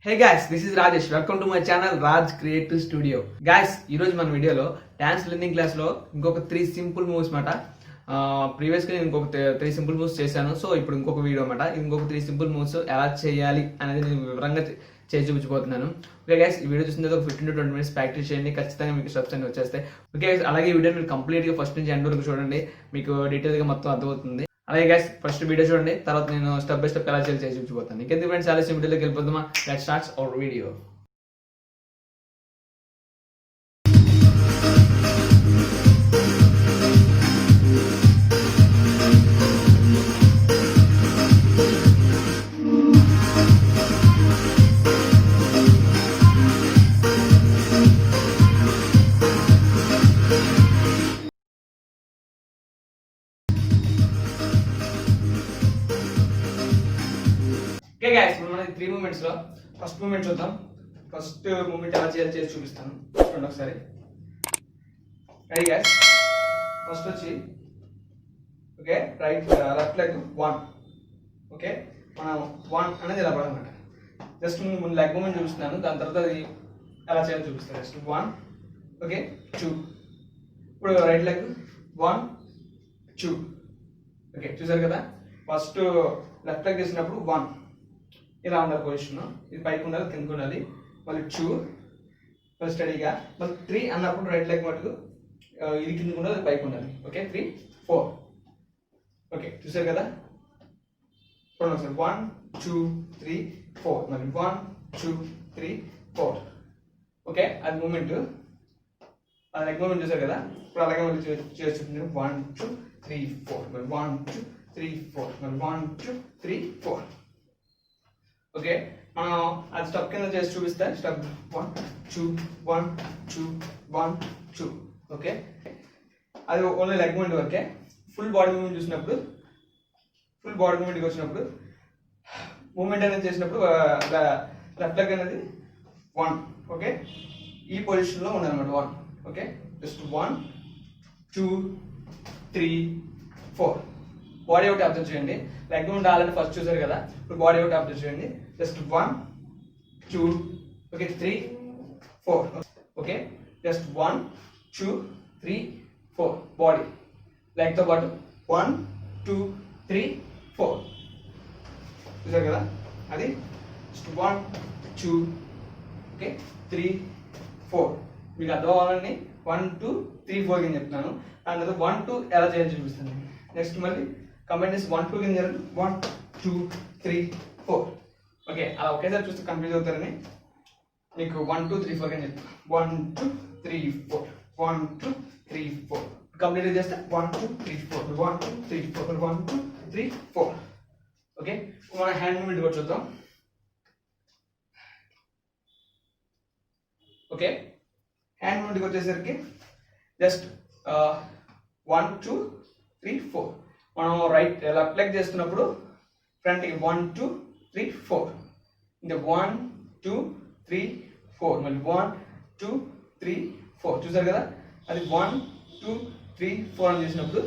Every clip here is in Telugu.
Hey guys, this is Rajesh. Welcome to my channel Raj creative studio. Guys, ఈరోజు మన వీడియోలో డాన్స్ లెర్నింగ్ క్లాస్లో ఇంకొక 3 సింపుల్ మూవ్స్ మాట. ప్రీవియస్గా నేను ఇంకొక 3 సింపుల్ మూవ్స్ చేశాను. సో ఇప్పుడు ఇంకొక వీడియో అనమాట. ఇంకొక 3 సింపుల్ మూవ్స్ ఎలా చేయాలి అనేది నేను వివరంగా చేసి చూపించబోతున్నాను. ఓకే గైస్, ఈ వీడియో చూసిన తర్వాత 15 to 20 minutes ప్రాక్టీస్ చేయండి. ఖచ్చితంగా మీకు స్టెప్స్ అన్ని వచ్చేస్తాయి. ఓకే గైస్, అలాగే ఈ వీడియో మీరు కంప్లీట్గా ఫస్ట్ నుంచి ఎండ్ వరకు చూడండి. మీకు డీటెయిల్గా మొత్తం అర్థమవుతుంది. అలాగే గైస్, ఫస్ట్ వీడియో చూడండి, తర్వాత నేను స్టెప్ బై స్టెప్ ఎలా చేసి చూపించబోతాను. ఇంకెందుకు ఫ్రెండ్స్, చాలా వీడియోలోకి వెళ్ళిపోతామా? Let's start our video. Okay guys, ఇప్పుడు మనకి 3 మూమెంట్స్ లో ఫస్ట్ మూమెంట్ చూద్దాం. ఫస్ట్ మూమెంట్ ఎలా చేయాలి చేసి చూపిస్తాను. చూడండి ఒకసారి. Ready guys? ఫస్ట్ వచ్చి ఓకే లెఫ్ట్ లెగ్ 1. ఓకే, మనం 1 అనేది ఇలా పడాలన్నమాట. జస్ట్ ముందు లెగ్ మూమెంట్ చూపిస్తున్నాను, దాని తర్వాత అది ఎలా చేయాలో చూపిస్తాను. Just 1, okay 2. ఇప్పుడు రైట్ లెగ్ 1, 2. ఓకే, చూసారు కదా? ఫస్ట్ లెఫ్ట్ లెగ్ చేసినప్పుడు 1 ఇలా ఉండాలి పొజిషన్. ఇది పైకి ఉండాలి, కిందకు ఉండాలి. మళ్ళీ 2, మళ్ళీ స్టడీగా. మళ్ళీ 3 అన్నప్పుడు రైట్ లెగ్ మటుకు ఇది కిందకు ఉండాలి, అది పైకి ఉండాలి. ఓకే, 3, 4. ఓకే, చూసారు కదా? చూడండి ఒకసారి. 1, 2, 3, 4. మళ్ళీ 1, 2, 3, 4. ఓకే, అది మూమెంట్. అది లెగ్ మూమెంట్ చూసారు కదా? ఇప్పుడు అలాగే మళ్ళీ చేసి చూపించారు. 1, 2, 3, 4. మళ్ళీ 1, 2, 3, 4. మళ్ళీ 1, 2, 3, 4. ఓకే, మనం అది స్టెప్ కింద చేసి చూపిస్తే స్టెప్ 1, 2, 1, 2, 1, 2. ఓకే, అది ఓన్లీ లెగ్ మూమెంట్ వరకే. ఫుల్ బాడీ మూమెంట్ చూసినప్పుడు, ఫుల్ బాడీ మూమెంట్కి వచ్చినప్పుడు మూమెంట్ అనేది చేసినప్పుడు లెఫ్ట్ లెగ్ అనేది 1. ఓకే, ఈ పొజిషన్లో ఉండాలన్నమాట. 1. Okay, just 1, 2, 3, 4. బాడీ ఒకటి అబ్జర్వ్ చేయండి. లెగ్ మూమెంట్ ఆల్రెడీ ఫస్ట్ చూసారు కదా? ఇప్పుడు బాడీ ఒకటి అబ్జర్వ్ చేయండి. Just 1, 2, okay 3, 4. Okay, just 1, 2, 3, 4. Body లెగ్తో పాటు 1, 2, 3, 4. చూసారు కదా? అది జస్ట్ 1, 2, ఓకే 3, 4. మీకు అర్థం అవ్వాలని 1, 2, 3, 4 కింద చెప్తున్నాను. దాని తర్వాత 1, 2 ఎలా చేయాలి చూపిస్తాను. నెక్స్ట్ మళ్ళీ కంబైన్ చేసి 1, 2 కింద చేయాలి. 1, 2, 3, 4. ఓకే, అలా ఒకేసారి చూస్తే కన్ఫ్యూజ్ అవుతారని మీకు 1, 2, 3, 4 కింద చెప్తాను. 1, 2, 3, 4. 1, 2, 3, 4. కంప్లీట్ చేస్తే 1, 2, 3, 4. 1, 2, 3, 4. 1, 2, 3, 4. ఓకే, మన హ్యాండ్ మూమెంట్ కూడా చూద్దాం. ఓకే, హ్యాండ్ మూమెంట్కి వచ్చేసరికి జస్ట్ 1, 2, 3, 4. మనం లెఫ్ట్ లెగ్ చేస్తున్నప్పుడు ఫ్రంట్కి 1, 2, 3, 4. ఇంకా 1, 2, 3, 4. మళ్ళీ 1, 2, 3, 4. చూసారు కదా? అది 1, 2, 3, 4 అని చేసినప్పుడు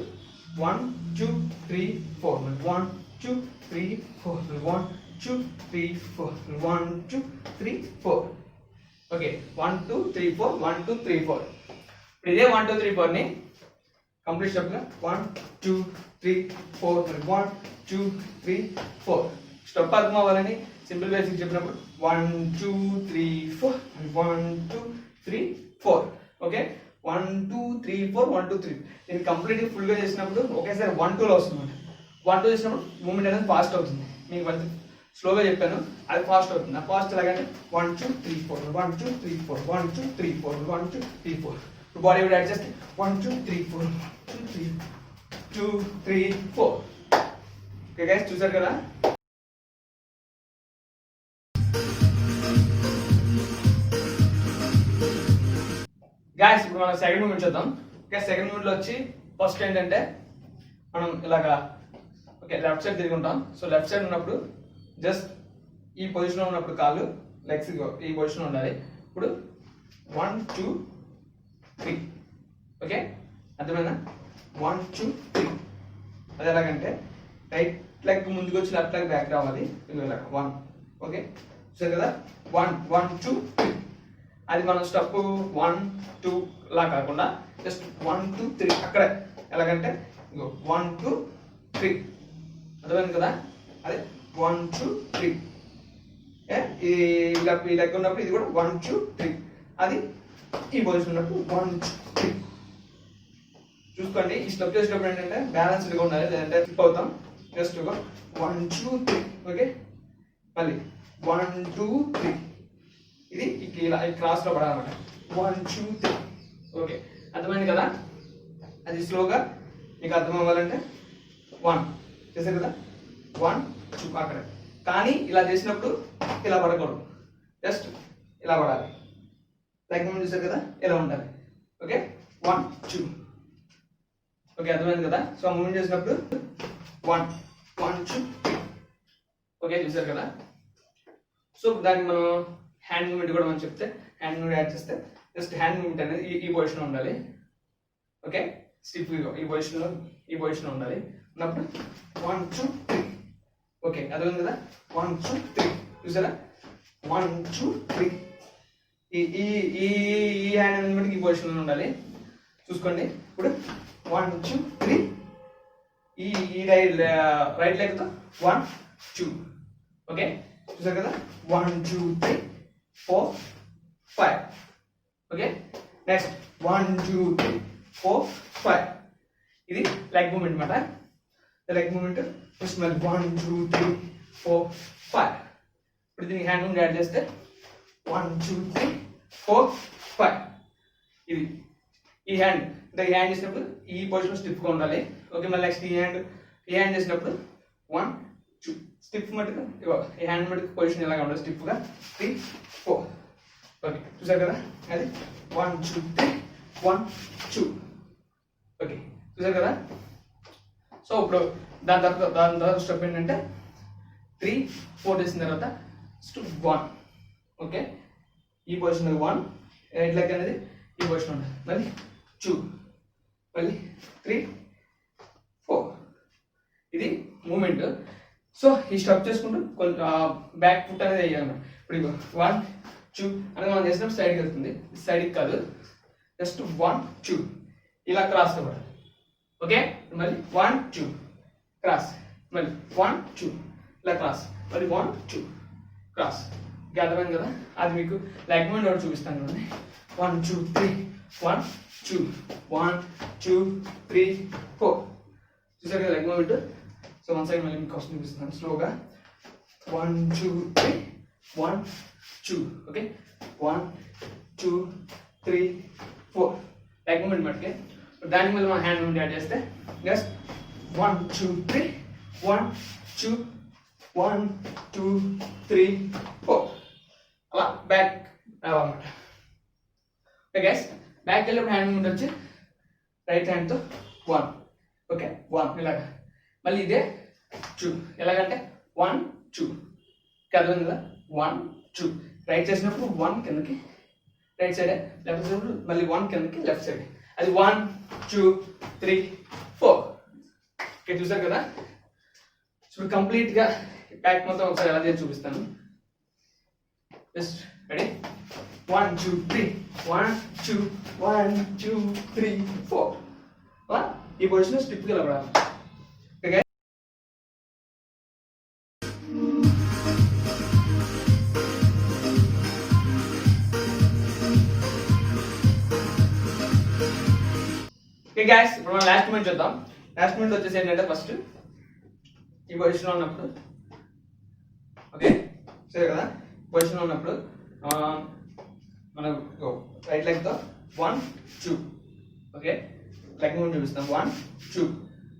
1, 2, 3, 4. మళ్ళీ 1, 2, 3, 4. మళ్ళీ 1, 2, 3, 4. మళ్ళీ 1, 2, 3, 4. ఓకే, 1, 2, 3, 4. 1, 2, 3, 4. ఇప్పుడు ఇదే 1, 2, 3, 4ని కంప్లీట్ స్టెప్గా 1, 2, 3, 4. 1, 2, 3, 4. స్టెప్ అర్థం అవ్వాలని సింపుల్ బేసిక్ చెప్పినప్పుడు 1, 2, 3, 4. 1, 2, 3, 4. ఓకే, 1, 2, 3, 4. 1, 2, 3. నేను కంప్లీట్గా ఫుల్గా చేసినప్పుడు ఒకేసారి 1, 2లో వస్తుంది. 1, 2 చేసినప్పుడు మూమెంట్ అనేది ఫాస్ట్ అవుతుంది. మీకు కొంచెం స్లోగా చెప్పాను, అది ఫాస్ట్ అవుతుంది. ఆ ఫాస్ట్ ఎలాగంటే 1, 2, 3, 4. 1, 2, 3, 4. 1, 2, 3, 4. 1, 2, 3, 4. బాడీ కూడా యాడ్ చేస్తే 1, 2, 3, 4. 2, 3, 4. ఓకే గైస్, చూసారు కదా? గైస్, ఇప్పుడు మనం సెకండ్ మూమెంట్ చూద్దాం. ఓకే, సెకండ్ మూమెంట్లో వచ్చి ఫస్ట్ ఏంటంటే మనం ఇలాగా ఓకే లెఫ్ట్ సైడ్ తిరుగుంటాం. సో లెఫ్ట్ సైడ్ ఉన్నప్పుడు జస్ట్ ఈ పొజిషన్లో ఉన్నప్పుడు కాళ్ళు లెగ్స్ ఈ పొజిషన్లో ఉండాలి. ఇప్పుడు 1, 2, 3. ఓకే, అర్థమైనా? 1, 2, 3. అది ఎలాగంటే రైట్ లెగ్ ముందుకు వచ్చి లెఫ్ట్ లెగ్ బ్యాక్ రావాలి. 1. ఓకే, చూసారు కదా 1 1 2 3. అది మనం స్టెప్ 1 2 లా కాకుండా జస్ట్ 1 2 3 అక్కడ ఎలాగంటే 1 2 3 అర్థమైంది కదా. అదే 1 2 3 ఈ లెక్క ఉన్నప్పుడు ఇది కూడా 1 2 3 అది ఈ పొజిషన్ ఉన్నప్పుడు 1 2 3 చూసుకోండి. ఈ స్టెప్ చేసేటప్పుడు ఏంటంటే బ్యాలెన్స్డ్గా ఉండాలి, లేదంటే స్లిప్ అవుతాం. Just 1 2 3 okay. మళ్ళీ 1 2 3 ఇది ఇలా క్రాస్లో పడాలన్నమాట. 1 2 3 ఓకే. అర్థమైంది కదా. అది స్లోగా మీకు అర్థం అవ్వాలంటే 1 చేశారు కదా 1 2 అక్కడ. కానీ ఇలా చేసినప్పుడు ఇలా పడకూడదు, జస్ట్ ఇలా పడాలి. లైక్ మనం చూసారు కదా ఇలా ఉండాలి. Okay 1 2 okay. అర్థమైంది కదా. సో మూమెంట్ చేసినప్పుడు 1 1 2 3 ఓకే. చూసారు కదా. సో దానికి మనం హ్యాండ్ మూమెంట్ కూడా మనం చెప్తే హ్యాండ్ మూమెంట్ యాడ్ చేస్తే జస్ట్ హ్యాండ్ మూమెంట్ అనేది ఈ పొజిషన్లో ఉండాలి. ఓకే స్టిఫ్ ఈ పొజిషన్లో ఉండాలి. ఉన్నప్పుడు 1 2 3 ఓకే. అర్థమైంది కదా 1 2 3 చూసారా 1 2 3 ఈ ఈ ఈ ఈ హ్యాండ్ అనేది ఈ పొజిషన్లో ఉండాలి. చూసుకోండి. ఇప్పుడు 1 2 3 ఈ రైట్ లెగ్ తో 1 2 ఓకే. చూసారు కదా 1 2 3 4 5 ఓకే. నెక్స్ట్ 1 2 3 4 5 ఇది లెగ్ మూమెంట్ అన్నమాట. లెగ్ మూమెంట్ నెక్స్ట్ మళ్ళీ 1 2 3 4 5. ఇప్పుడు దీనికి హ్యాండ్ మూమెంట్ యాడ్ చేస్తే 1 2 3 4 5 ఇది ఈ హ్యాండ్ అంటే ఈ హ్యాండ్ చేసినప్పుడు ఈ పొజిషన్ స్టిఫ్గా ఉండాలి. ఓకే. మళ్ళీ నెక్స్ట్ ఈ హ్యాండ్ చేసినప్పుడు 1 2 స్టిఫ్ మటుకు ఈ హ్యాండ్ మటుకు పొజిషన్ ఎలాగా ఉండాలి స్టిఫ్గా 3 4 ఓకే. చూసారు కదా అది 1 2 3 1 2 ఓకే. చూసారు కదా. సో ఇప్పుడు దాని తర్వాత స్టెప్ ఏంటంటే 3 4 చేసిన తర్వాత 1 ఓకే. ఈ పొజిషన్ 1 రైట్ లెగ్ అనేది ఈ పొజిషన్ ఉండాలి. మళ్ళీ 2 మళ్ళీ 3 4 ఇది మూమెంట్. సో ఈ స్టెప్ చేసుకుంటూ కొంచెం బ్యాక్ ఫుట్ అనేది వేయాలన్నమాట. ఇప్పుడు 1 2 అనేది మనం చేసినప్పుడు సైడ్కి వెళ్తుంది, సైడ్కి కాదు. జస్ట్ 1 2 ఇలా క్రాస్ అవ్వాలి. ఓకే. మళ్ళీ 1 2 క్రాస్, మళ్ళీ 1 2 ఇలా క్రాస్, మళ్ళీ 1 2 క్రాస్. అర్థమైంది కదా. అది మీకు లెగ్ మూమెంట్ ఒకటి చూపిస్తాను చూడండి. 1 2 3 1 2 1 2 3 4 చూసారు కదా leg moment. So one side మళ్ళీ మీకు క్వశ్చన్ చూపిస్తాను స్లోగా. 1 2 3 1 2 ఓకే. 1 2 3 4 లెగ్ మూమెంట్ మట్టుకే. దానికి మళ్ళీ మనం హ్యాండ్ మూమెంట్ యాడ్ చేస్తే జస్ట్ 1 2 3 1 2 1 2 3 4 అలా బ్యాక్ రావాలన్నమాట. Okay guys. బ్యాక్ వెళ్ళినప్పుడు హ్యాండ్ మూమెంట్ వచ్చి రైట్ హ్యాండ్తో 1 ఓకే 1 ఇలాగా. మళ్ళీ ఇదే 2 ఎలాగంటే 1 2 అర్థమైంది కదా 1 2 రైట్ చేసినప్పుడు 1 కిందకి రైట్ సైడ్, లెఫ్ట్ చేసినప్పుడు మళ్ళీ 1 కిందకి లెఫ్ట్ సైడ్. అది 1 2 3 4 ఓకే. చూసారు కదా. ఇప్పుడు కంప్లీట్గా బ్యాక్ మొత్తం ఒకసారి ఎలా చేసి చూపిస్తాను. జస్ట్ రెడీ 1 2 3 1 2 1 2 3 4 అలా ఈ పొజిషన్ స్టిప్గా ఇలా పడాలి. ఓకే. Okay guys. ఇప్పుడు మనం లాస్ట్ మూమెంట్ చూద్దాం. లాస్ట్ మూమెంట్ వచ్చేసి ఏంటంటే ఫస్ట్ ఈ పొజిషన్లో ఉన్నప్పుడు ఓకే. సరే కదా. పొజిషన్లో ఉన్నప్పుడు మనం రైట్ లెగ్తో 1 2 ఓకే. లెగ్ మూమెంట్ చూపిస్తాం 1 2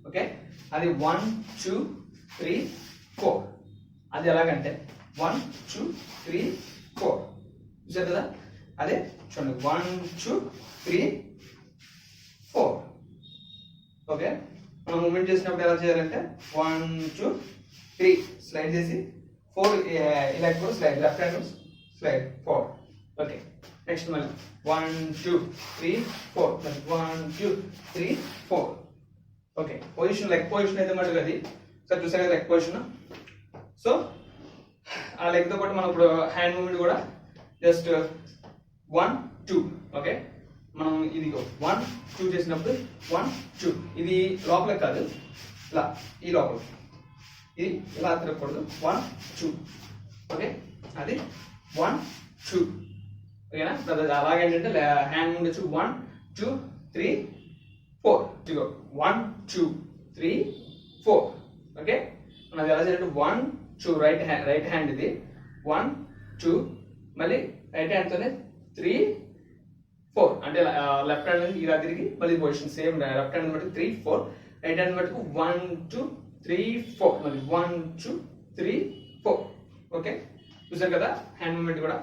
ఓకే. అది 1 2 3 4 అది ఎలాగంటే 1 2 3 4 చూసారు కదా. అదే చూడండి 1 2 3 4 ఓకే. మనం మూమెంట్ చేసినప్పుడు ఎలా చేయాలంటే 1 2 3 స్లైడ్ చేసి 4 ఇలా కూడా slide, left hand slide 4 okay. Next మళ్ళీ 1 2 3 4 మళ్ళీ 1 2 3 4 ఓకే. పొజిషన్ లెగ్ పొజిషన్ అయితే మటుకు అది సార్ చూసారు కదా లెగ్ పొజిషన్. సో ఆ లెగ్తో పాటు మనం ఇప్పుడు హ్యాండ్ మూమెంట్ కూడా జస్ట్ 1 2 ఓకే. మనం ఇది 1 2 చేసినప్పుడు 1 2 ఇది లోపలికి కాదు, ఇలా ఈ లోపల ఇది ఇలా తిరగకూడదు. 1 2 ఓకే, అది 1 2 ఓకేనా. అలాగే ఏంటంటే హ్యాండ్ మూమెంట్ వచ్చి 1 2 3 4 ఇదిగో 1 2 3 4 ఓకే. మనది ఎలా చేయాలంటే 1 2 రైట్ హ్యాండ్ ఇది 1 2 మళ్ళీ రైట్ హ్యాండ్తోనే 3 4 అంటే లెఫ్ట్ హ్యాండ్ ఇలా తిరిగి మళ్ళీ పొజిషన్ సేమ్. లెఫ్ట్ హ్యాండ్ బట్టి 3 4, రైట్ హ్యాండ్ మటుకు 1 2 3 4 మళ్ళీ 1 2 3 4 ఓకే. చూసారు కదా హ్యాండ్ మూమెంట్ కూడా.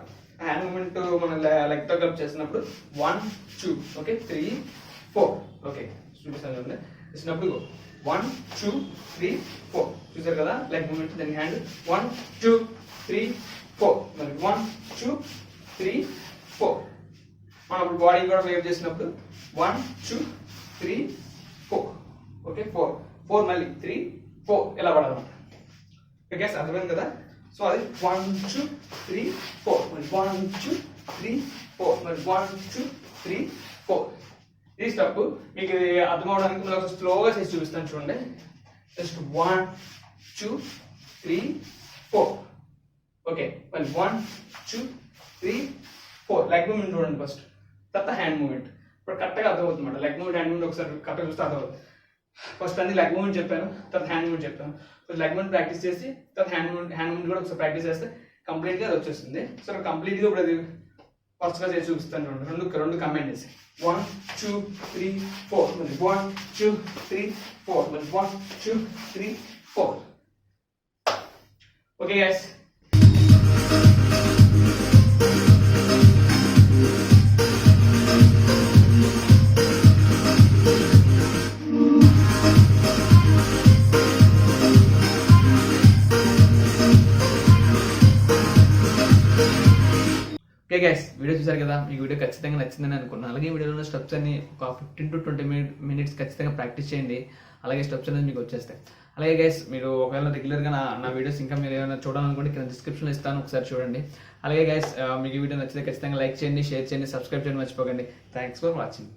హ్యాండ్ మూమెంట్ మనం లెగ్తో కలిపి చేసినప్పుడు 1 2 ఓకే 3 4 ఓకే. చూపిస్తాను చేసినప్పుడు 1 2 3 4 చూసారు కదా లెగ్ మూమెంట్. దాని హ్యాండ్ 1 2 3 4 మరి 1 2 3 4. మనం ఇప్పుడు బాడీ కూడా వేవ్ చేసినప్పుడు 1 2 3 4 ఓకే 4 4 మళ్ళీ 3 4 ఇలా పడాలన్నమాట. ఓకే అర్థమైంది కదా. సో అది 1 2 3 4 మరి 1 2 3 4 మరి 1 2 3 4. ఈ స్టెప్ మీకు అర్థం అవడానికి మనం స్లోగా చేసి చూపిస్తాను చూడండి. జస్ట్ 1 2 3 4 ఓకే మళ్ళీ 1 2 3 4. లెగ్ మూమెంట్ చూడండి ఫస్ట్, తర్వాత హ్యాండ్ మూమెంట్. ఇప్పుడు కరెక్ట్గా అర్థమవుతుంది అన్నమాట. లెగ్ మూమెంట్ హ్యాండ్ మూమెంట్ ఒకసారి కరెక్ట్గా చూస్తే అర్థమవుతుంది. ఫస్ట్ అన్ని లెగ్ మూమెంట్ చెప్పాను, తర్వాత హ్యాండ్ మూమెంట్ చెప్పాను. ఫస్ట్ లెగ్ మూమెంట్ ప్రాక్టీస్ చేసి తర్వాత హ్యాండ్ మూమెంట్ కూడా ఒకసారి ప్రాక్టీస్ చేస్తే కంప్లీట్గా అది వచ్చేస్తుంది. సో కంప్లీట్గా ఇప్పుడు అది ఫస్ట్గా చేసి చూపిస్తాను చూడండి. రెండు కంబైన్ చేసి 1 2 3 4 మరి 1 2 3 4 మరి 1 2 3 4 okay guys. Okay guys, video చూసారు కదా. మీకు వీడియో ఖచ్చితంగా నచ్చిందని అనుకున్నాను. అలాగే వీడియోలో స్టెప్స్ అన్ని ఒక 15 to 20 minutes ఖచ్చితంగా ప్రాక్టీస్ చేయండి. అలాగే స్టెప్స్ అనేది మీకు వచ్చేస్తాయి. అలాగే గైస్ మీరు ఒకవేళ రెగ్యులర్గా నా వీడియోస్ ఇంకా మీరు ఏమైనా చూడాలనుకుంటే కింద డిస్క్రిప్షన్లో ఇస్తాను, ఒకసారి చూడండి. అలాగే గైస్ మీకు వీడియో నచ్చితే ఖచ్చితంగా లైక్ చేయండి, షేర్ చేయండి, సబ్స్క్రైబ్ చేయండి మర్చిపోకండి. Thanks for watching.